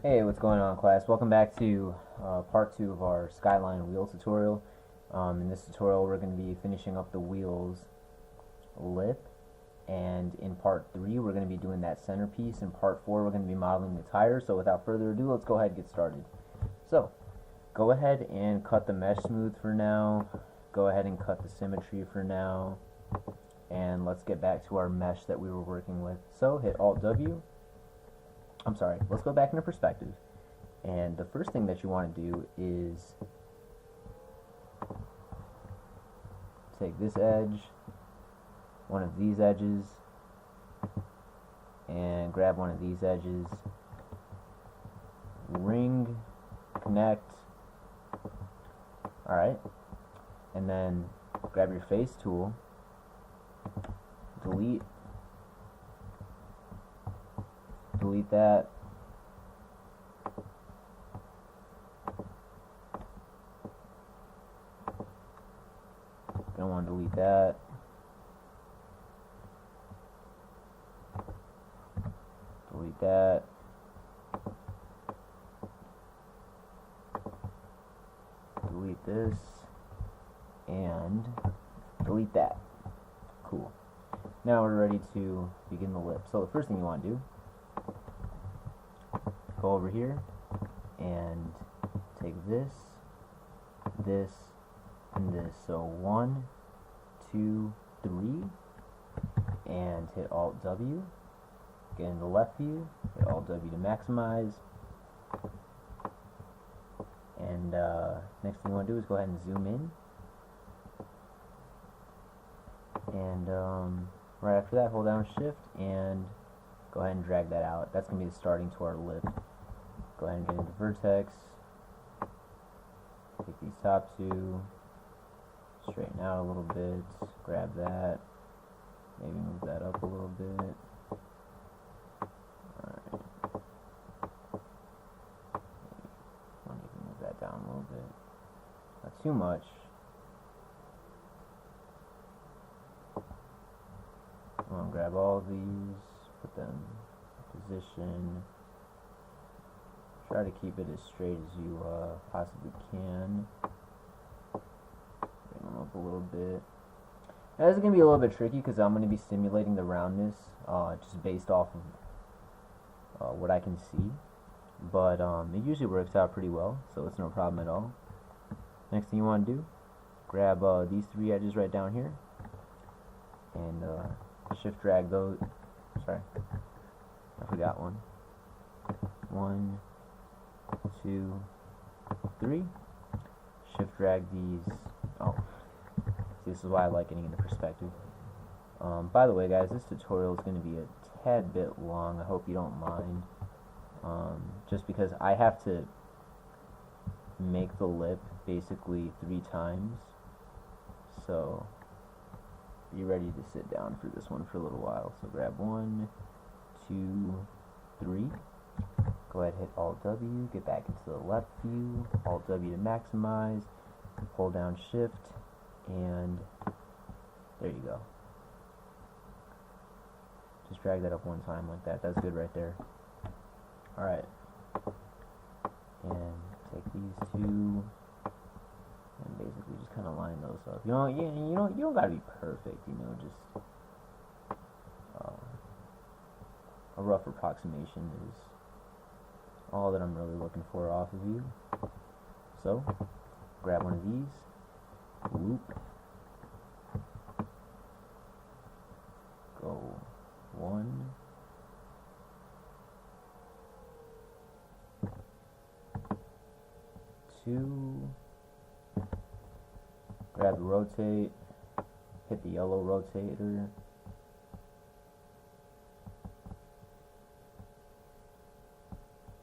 Hey, what's going on, class? Welcome back to part 2 of our skyline wheel tutorial. In this tutorial we're going to be finishing up the wheels lip, and in part 3 we're going to be doing that centerpiece. In part 4 we're going to be modeling the tire. So without further ado, let's go ahead and get started. So go ahead and cut the mesh smooth for now, go ahead and cut the symmetry for now, and let's get back to our mesh that we were working with. So hit Alt W. Let's go back into perspective. And the first thing that you want to do is take this edge, one of these edges, and grab one of these edges, ring, connect, alright, and then grab your face tool, delete that, don't want to delete that, delete that, delete this, and delete that. Cool. Now we're ready to begin the lip. So the first thing you want to do, go over here and take this, and this. So 1, 2, 3, and hit Alt W. Get in the left view, hit Alt W to maximize. And next thing you want to do is go ahead and zoom in. And right after that, hold down Shift and go ahead and drag that out. That's going to be the starting to our lip. Go ahead and get into vertex. Take these top two, straighten out a little bit, grab that, maybe move that up a little bit. Alright. I'll even move that down a little bit. Not too much. I'm going to grab all of these, put them in position. Try to keep it as straight as you possibly can. Bring them up a little bit. Now, this is going to be a little bit tricky because I'm going to be simulating the roundness just based off of what I can see. But it usually works out pretty well, so it's no problem at all. Next thing you want to do, grab these 3 edges right down here and shift drag those. Sorry, I forgot one. 1, 2, 3. Shift drag these. Oh, see, this is why I like getting into perspective. By the way, guys, this tutorial is going to be a tad bit long. I hope you don't mind. Just because I have to make the lip basically 3 times. So be ready to sit down for this one for a little while. So grab 1, 2, 3. Go ahead, hit Alt W, get back into the left view, Alt W to maximize, hold down Shift, and there you go. Just drag that up one time like that. That's good right there. Alright. And take these 2 and basically just kind of line those up. You don't gotta be perfect, just a rough approximation is all that I'm really looking for off of you. So, grab one of these, loop, go 1, 2, grab the rotate, hit the yellow rotator,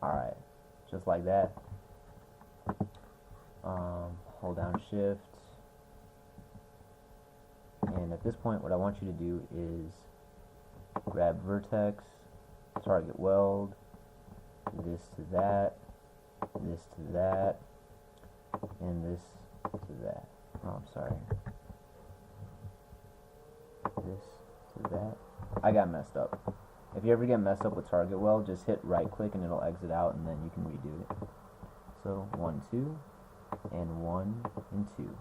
alright, just like that. Hold down Shift, and at this point what I want you to do is grab vertex, target weld, this to that, this to that, and this to that. Oh, I'm sorry. This to that. I got messed up. If you ever get messed up with target weld, just hit right click and it'll exit out, and then you can redo it. So 1, 2, and 1 and 2.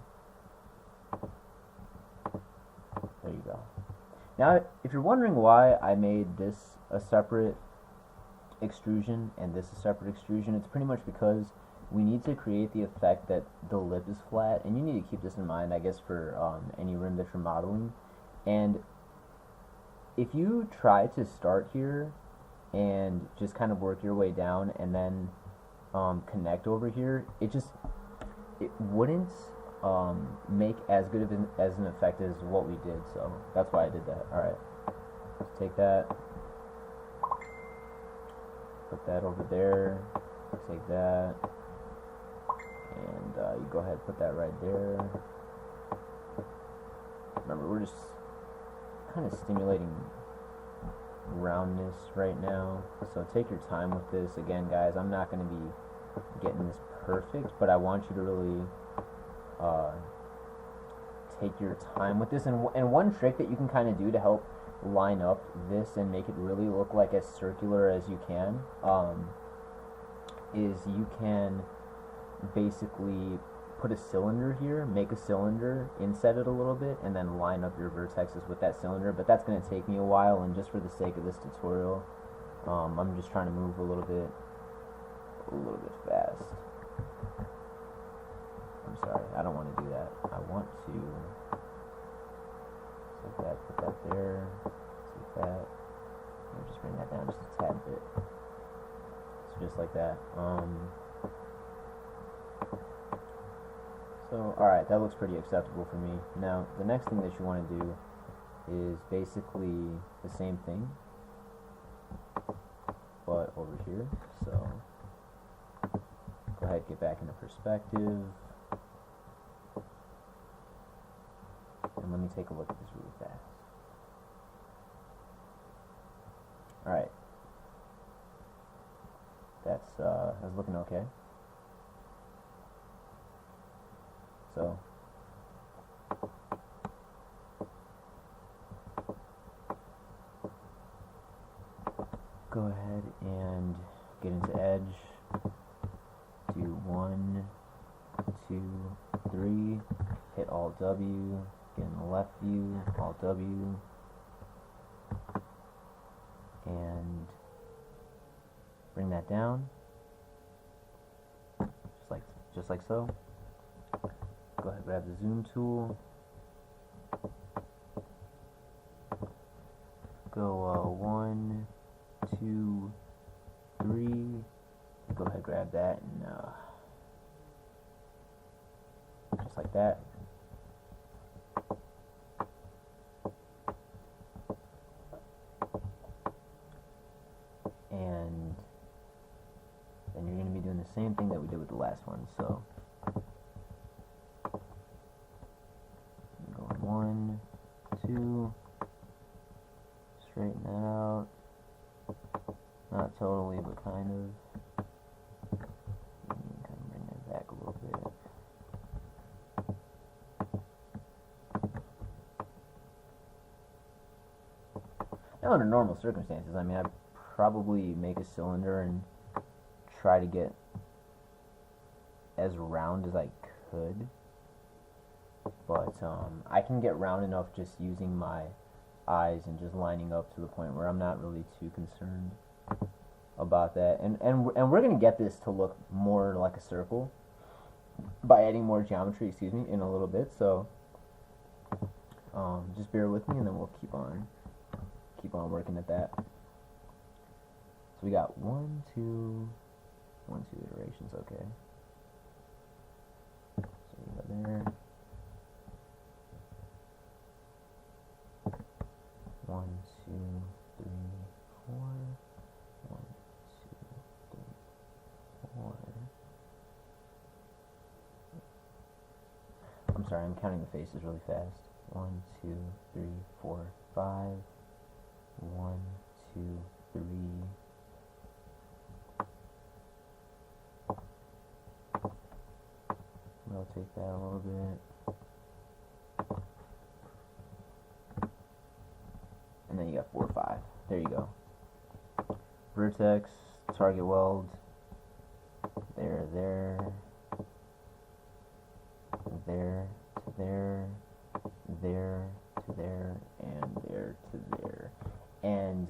There you go. Now, if you're wondering why I made this a separate extrusion and this a separate extrusion, it's pretty much because we need to create the effect that the lip is flat, and you need to keep this in mind, I guess, for any rim that you're modeling. And if you try to start here and just kind of work your way down and then connect over here, it wouldn't make as good of as an effect as what we did. So that's why I did that. Alright, let's take that, put that over there, take that, and you go ahead and put that right there. Remember, we're just kind of stimulating roundness right now, so take your time with this. Again, guys, I'm not going to be getting this perfect, but I want you to really take your time with this. And one trick that you can kind of do to help line up this and make it really look like as circular as you can is you can basically put a cylinder here, make a cylinder, inset it a little bit, and then line up your vertexes with that cylinder. But that's going to take me a while, and just for the sake of this tutorial, I'm just trying to move a little bit fast. I'm sorry, I don't want to do that. I want to take that, put that there, take that, and just bring that down just a tad bit. So just like that. So, alright, that looks pretty acceptable for me. Now, the next thing that you want to do is basically the same thing, but over here. So, go ahead, get back into perspective. And let me take a look at this really fast. Alright. That's looking okay. So, go ahead and get into edge. Do 1, 2, 3. Hit Alt W. Get in the left view. Alt W. And bring that down. Just like so. Go ahead, grab the zoom tool. Go 1, 2, 3. Go ahead, grab that, and just like that. And then you're going to be doing the same thing that we did with the last one. So, going 1, 2, straighten that out. Not totally, but kind of. And kind of bring that back a little bit. Now, under normal circumstances, I mean, I'd probably make a cylinder and try to get as round as I could. But I can get round enough just using my eyes and just lining up to the point where I'm not really too concerned about that. And we're going to get this to look more like a circle by adding more geometry, in a little bit. So just bear with me, and then we'll keep on working at that. So we got 1, 2 iterations, okay. So we go there. 1, 2, 3, 4. 1, 2, 3, 4. I'm sorry, I'm counting the faces really fast. 1, 2, 3, 4, 5. 1, 2, 3. Rotate that a little bit. And then you got 4, 5. There you go. vertex, target weld, there, there, there to there, there to there, and there to there. And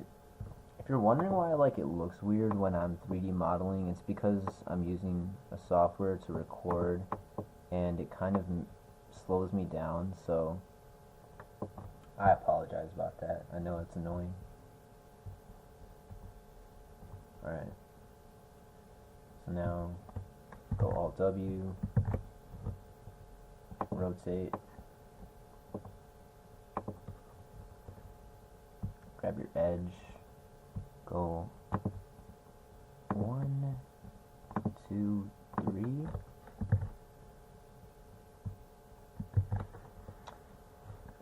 if you're wondering why like it looks weird when I'm 3D modeling, it's because I'm using a software to record, and it kind of slows me down, so I apologize about that. I know it's annoying. Alright. So now, go Alt-W, rotate, grab your edge, go 1, 2, 3. You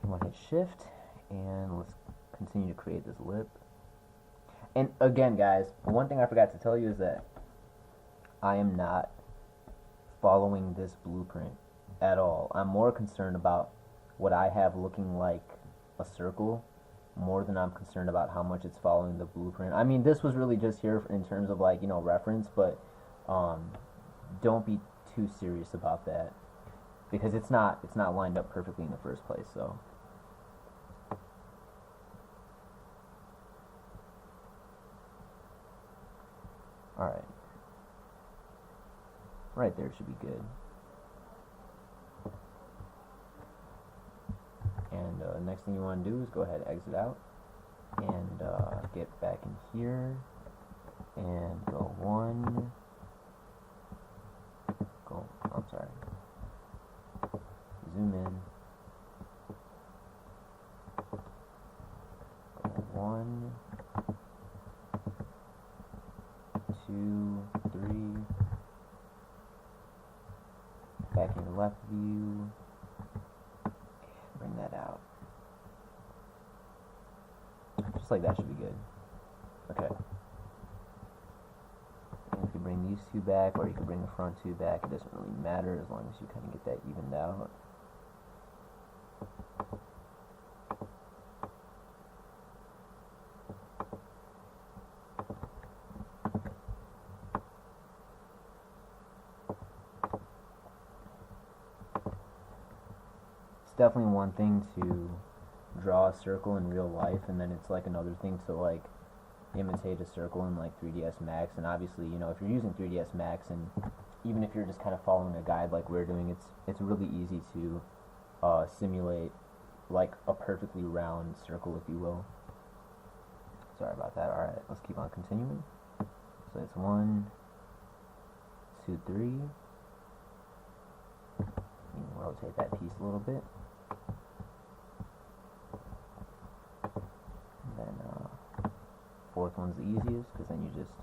want to hit shift, and let's continue to create this lip. And again, guys, one thing I forgot to tell you is that I am not following this blueprint at all. I'm more concerned about what I have looking like a circle more than I'm concerned about how much it's following the blueprint. I mean, this was really just here in terms of like, you know, reference, but don't be too serious about that, because it's not lined up perfectly in the first place. So alright. Right there should be good. And next thing you want to do is go ahead and exit out and get back in here and go 1, go, I'm sorry, zoom in, go 1, 2, 3, back in the left view, bring that out. Just like that should be good. Okay. And you can bring these two back, or you can bring the front two back. It doesn't really matter as long as you kind of get that evened out. Definitely one thing to draw a circle in real life, and then it's like another thing to like imitate a circle in like 3ds Max. And obviously, you know, if you're using 3ds Max, and even if you're just kind of following a guide like we're doing, it's really easy to simulate like a perfectly round circle, if you will. Sorry about that. Alright, let's keep on continuing. So it's 1, 2, 3. You can rotate that piece a little bit. Fourth one's the easiest, because then you just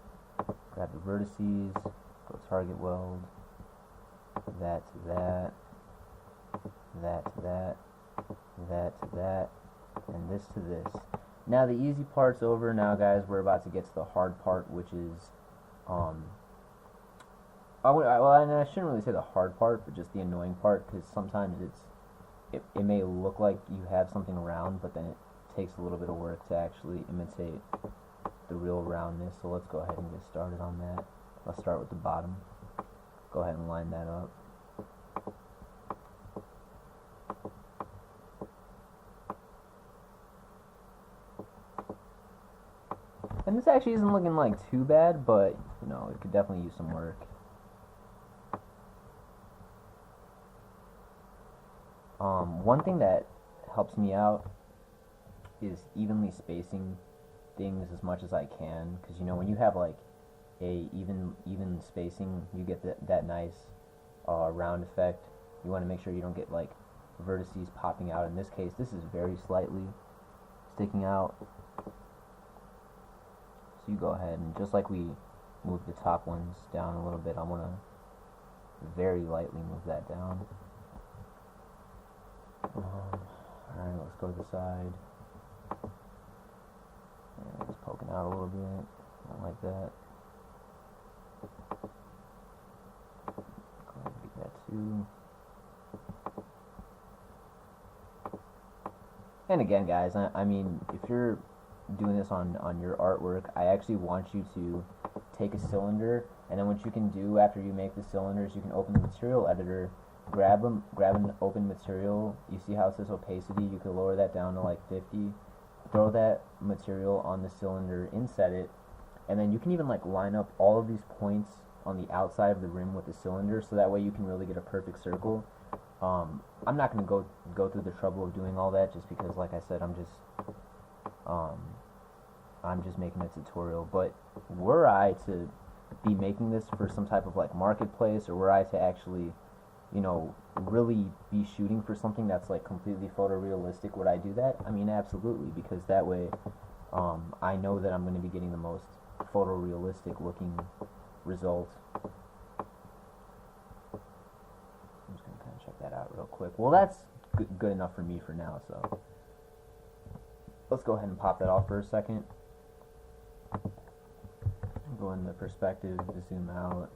grab the vertices, go target weld, that to that, that to that, that to that, and this to this. Now the easy part's over. Now, guys, we're about to get to the hard part, which is, I shouldn't really say the hard part, but just the annoying part, because sometimes it may look like you have something round, but then it takes a little bit of work to actually imitate the real roundness. So let's go ahead and get started on that. Let's start with the bottom. Go ahead and line that up. And this actually isn't looking like too bad, but you know, it could definitely use some work. One thing that helps me out is evenly spacing things as much as I can, because you know, when you have like a even spacing, you get that nice round effect. You want to make sure you don't get like vertices popping out. In this case, this is very slightly sticking out, so you go ahead and, just like we moved the top ones down a little bit, I want to very lightly move that down. Alright, let's go to the side. And it's poking out a little bit, not like that. Go ahead and get that too. And again, guys, I mean, if you're doing this on your artwork, I actually want you to take a cylinder, and then what you can do after you make the cylinders, you can open the material editor, grab an open material. You see how it says opacity? You can lower that down to like 50. Throw that material on the cylinder, inset it, and then you can even like line up all of these points on the outside of the rim with the cylinder, so that way you can really get a perfect circle. I'm not going to go through the trouble of doing all that, just because, like I said, I'm just making a tutorial. But were I to be making this for some type of like marketplace, or were I to actually, you know, really be shooting for something that's like completely photorealistic, would I do that? I mean, absolutely, because that way I know that I'm going to be getting the most photorealistic looking result. I'm just going to kind of check that out real quick. Well, that's good enough for me for now, so let's go ahead and pop that off for a second. Go into perspective, zoom out.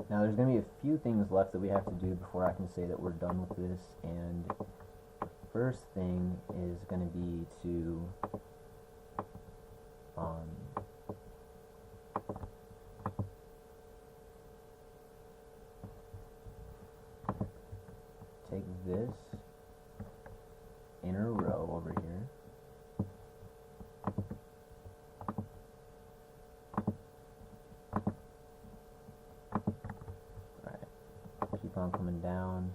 Now there's going to be a few things left that we have to do before I can say that we're done with this, and the first thing is going to be to take this inner row over here, keep on coming down.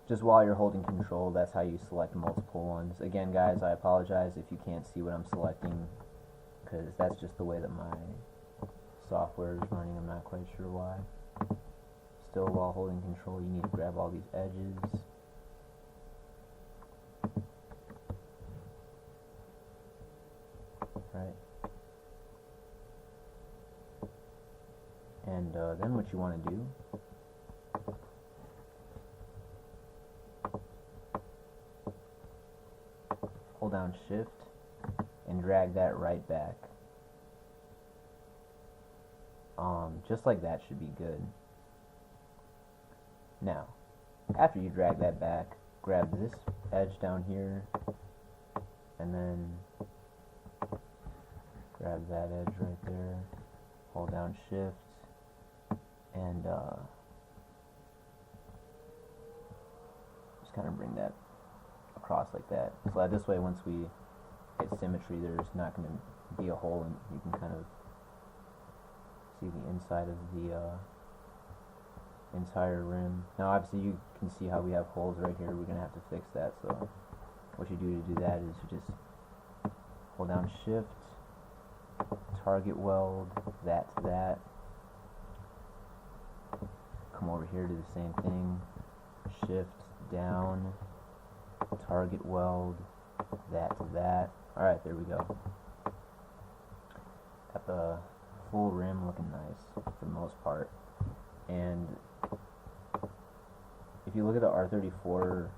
Just while you're holding control, that's how you select multiple ones. Again, guys, I apologize if you can't see what I'm selecting, because that's just the way that my software is running. I'm not quite sure why. Still, while holding control, you need to grab all these edges. Right. And then what you want to do hold down shift and drag that right back. Just like that should be good. Now, after you drag that back, grab this edge down here and then grab that edge right there, hold down shift, and just kind of bring that across like that. So that this way, once we get symmetry, there's not going to be a hole, and you can kind of see the inside of the entire rim. Now, obviously, you can see how we have holes right here. We're going to have to fix that. So what you do to do that is you just hold down shift, target weld that to that. Come over here, do the same thing, shift down, target weld that to that. Alright, there we go. Got the full rim looking nice for the most part. And if you look at the R34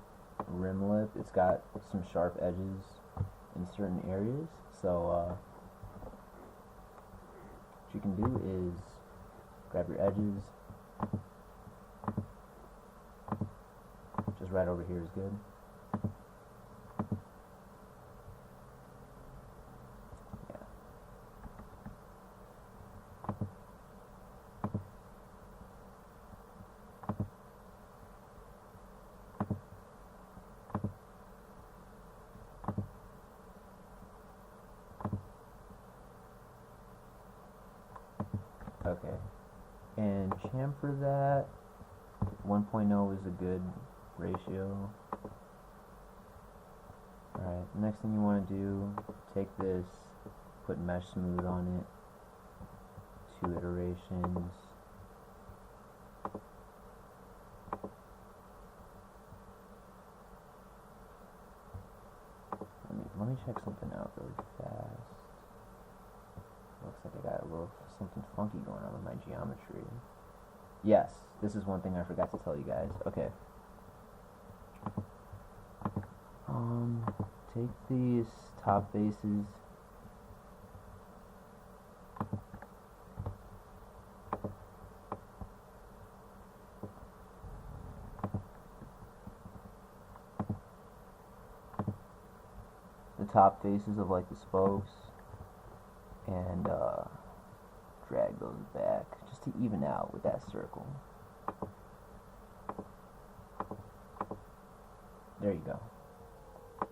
rim lip, it's got some sharp edges in certain areas. So what you can do is grab your edges. Just right over here is good. Yeah. Okay. And chamfer that. 1.0 is a good ratio. Alright, next thing you want to do, take this, put mesh smooth on it, 2 iterations. Let me check something out really fast. Looks like I got a little something funky going on with my geometry. Yes, this is one thing I forgot to tell you guys. Okay. Take these top faces, the top faces of like the spokes and drag those back just to even out with that circle. There you go.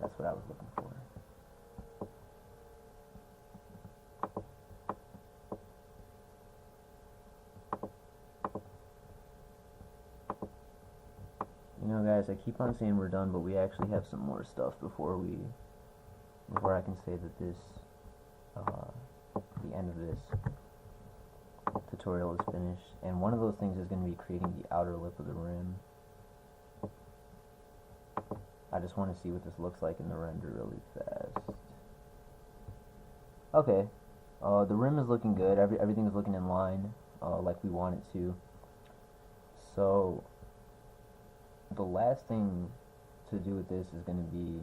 That's what I was looking for. You know, guys, I keep on saying we're done, but we actually have some more stuff before I can say that this, the end of this tutorial is finished. And one of those things is going to be creating the outer lip of the rim. I just want to see what this looks like in the render really fast. Okay, the rim is looking good. Everything is looking in line, like we want it to. So the last thing to do with this is going to be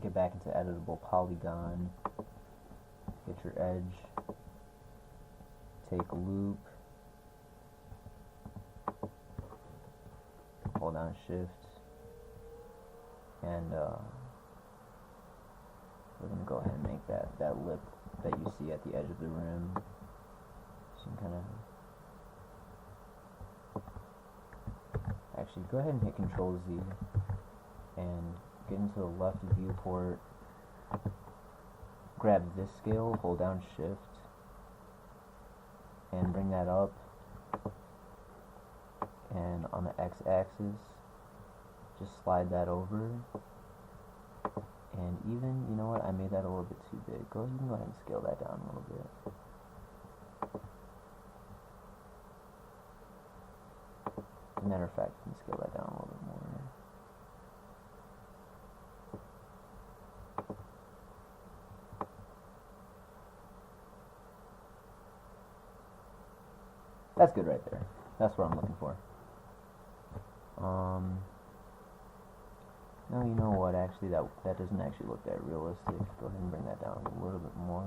get back into editable polygon, get your edge, take loop, hold down shift, and we're going to go ahead and make that lip that you see at the edge of the rim. So you can kind of actually go ahead and hit Control Z and get into the left viewport, grab this scale, hold down shift, and bring that up, and on the x-axis just slide that over, and even, you know what, I made that a little bit too big. You can go ahead and scale that down a little bit. As a matter of fact, you can scale that down a little bit more. That's good right there. That's what I'm looking for. No, you know what, actually that doesn't actually look that realistic. Go ahead and bring that down a little bit more.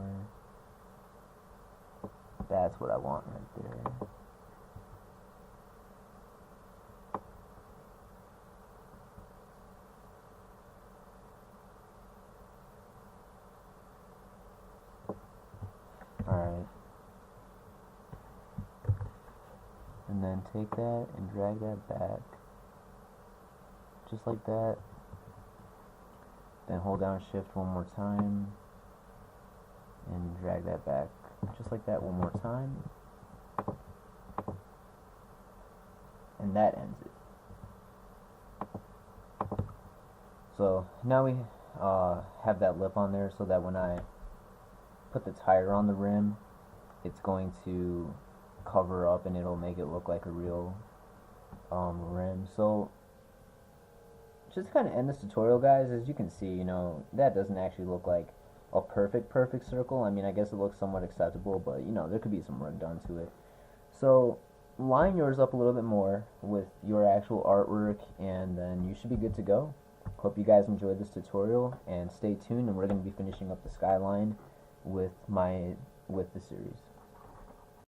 That's what I want right there. Alright. And then take that and drag that back. Just like that. Then hold down shift one more time. And drag that back. Just like that one more time. And that ends it. So now we have that lip on there so that when I put the tire on the rim, it's going to cover up and it'll make it look like a real rim. So just to kind of end this tutorial, guys, as you can see, you know, that doesn't actually look like a perfect circle. I mean, I guess it looks somewhat acceptable, but you know, there could be some work done to it. So line yours up a little bit more with your actual artwork, and then you should be good to go. Hope you guys enjoyed this tutorial, and stay tuned, and we're going to be finishing up the skyline with the series.